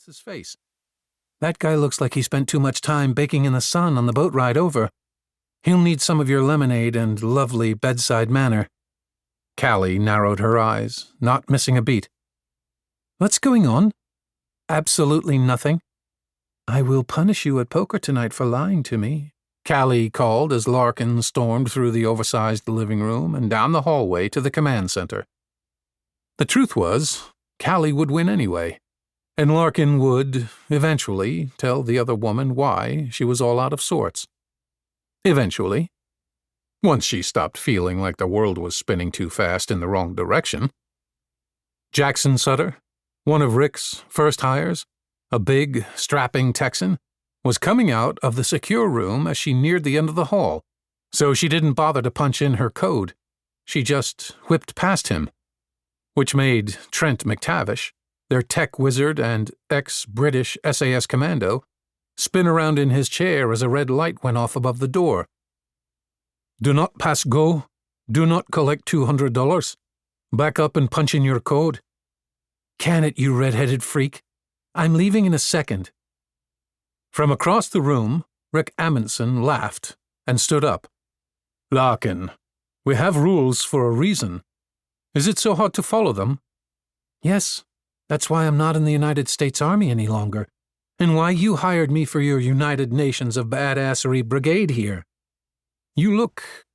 Vince's face. "That guy looks like he spent too much time baking in the sun on the boat ride over. He'll need some of your lemonade and lovely bedside manner." Callie narrowed her eyes, not missing a beat. "What's going on?" "Absolutely nothing." "I will punish you at poker tonight for lying to me," Callie called as Larken stormed through the oversized living room and down the hallway to the command center. The truth was, Callie would win anyway, and Larken would, eventually, tell the other woman why she was all out of sorts. Eventually. Once she stopped feeling like the world was spinning too fast in the wrong direction. Jackson Sutter, one of Rick's first hires, a big, strapping Texan, was coming out of the secure room as she neared the end of the hall, so she didn't bother to punch in her code. She just whipped past him, which made Trent McTavish, their tech wizard and ex-British SAS commando, spin around in his chair as a red light went off above the door. "Do not pass go. Do not collect $200. Back up and punch in your code." "Can it, you red-headed freak. I'm leaving in a second." From across the room, Rick Amundsen laughed and stood up. "Larken, we have rules for a reason. Is it so hard to follow them?" "Yes, that's why I'm not in the United States Army any longer, and why you hired me for your United Nations of Badassery Brigade here. You look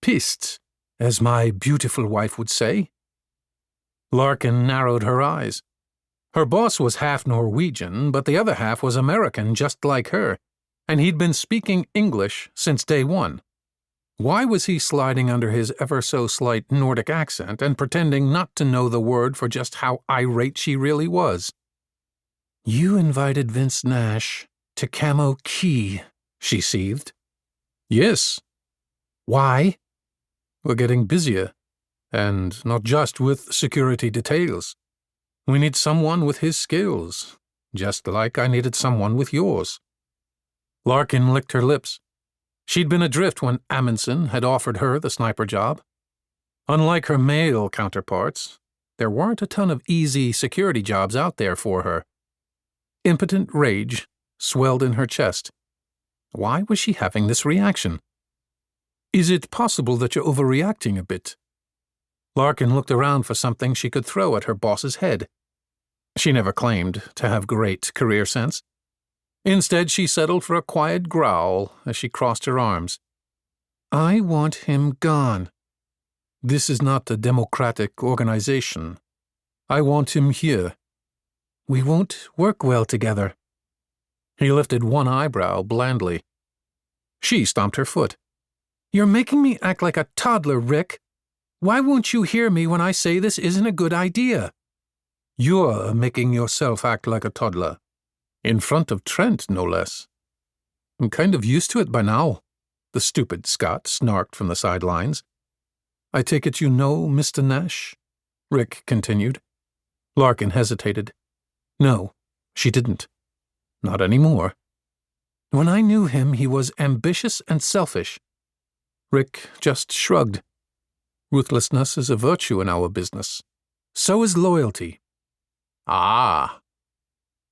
pissed, as my beautiful wife would say." Larken narrowed her eyes. Her boss was half Norwegian, but the other half was American just like her, and he'd been speaking English since day one. Why was he sliding under his ever-so-slight Nordic accent and pretending not to know the word for just how irate she really was? "You invited Vince Nash to Camo Cay," she seethed. "Yes." "Why?" "We're getting busier, and not just with security details. We need someone with his skills, just like I needed someone with yours." Larken licked her lips. She'd been adrift when Amundsen had offered her the sniper job. Unlike her male counterparts, there weren't a ton of easy security jobs out there for her. Impotent rage swelled in her chest. Why was she having this reaction? "Is it possible that you're overreacting a bit?" Larken looked around for something she could throw at her boss's head. She never claimed to have great career sense. Instead, she settled for a quiet growl as she crossed her arms. "I want him gone. This is not a democratic organization. I want him here." "We won't work well together." He lifted one eyebrow blandly. She stomped her foot. "You're making me act like a toddler, Rick. Why won't you hear me when I say this isn't a good idea?" "You're making yourself act like a toddler. In front of Trent, no less." "I'm kind of used to it by now," the stupid Scot snarked from the sidelines. "I take it you know Mr. Nash?" Rick continued. Larken hesitated. No, she didn't. Not anymore. "When I knew him, he was ambitious and selfish." Rick just shrugged. "Ruthlessness is a virtue in our business. So is loyalty." "Ah."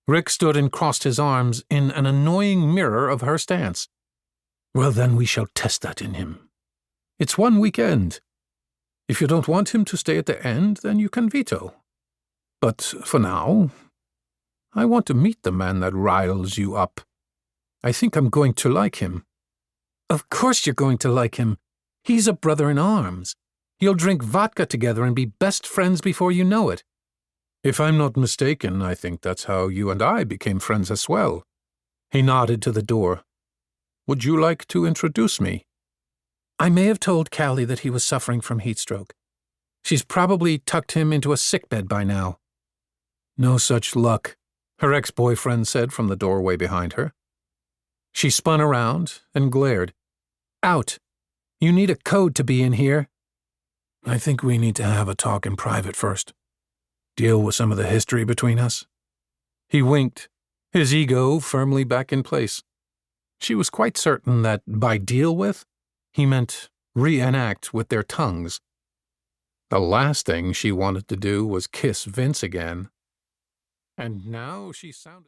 Rick stood and crossed his arms in an annoying mirror of her stance. "Well, then we shall test that in him. It's one weekend. If you don't want him to stay at the end, then you can veto. But for now, I want to meet the man that riles you up. I think I'm going to like him." "Of course you're going to like him. He's a brother in arms. You'll drink vodka together and be best friends before you know it." "If I'm not mistaken, I think that's how you and I became friends as well." He nodded to the door. "Would you like to introduce me?" "I may have told Callie that he was suffering from heat stroke. She's probably tucked him into a sickbed by now." "No such luck," her ex-boyfriend said from the doorway behind her. She spun around and glared. "Out. You need a code to be in here." "I think we need to have a talk in private first. Deal with some of the history between us." He winked, his ego firmly back in place. She was quite certain that by deal with, he meant reenact with their tongues. The last thing she wanted to do was kiss Vince again. And now she sounded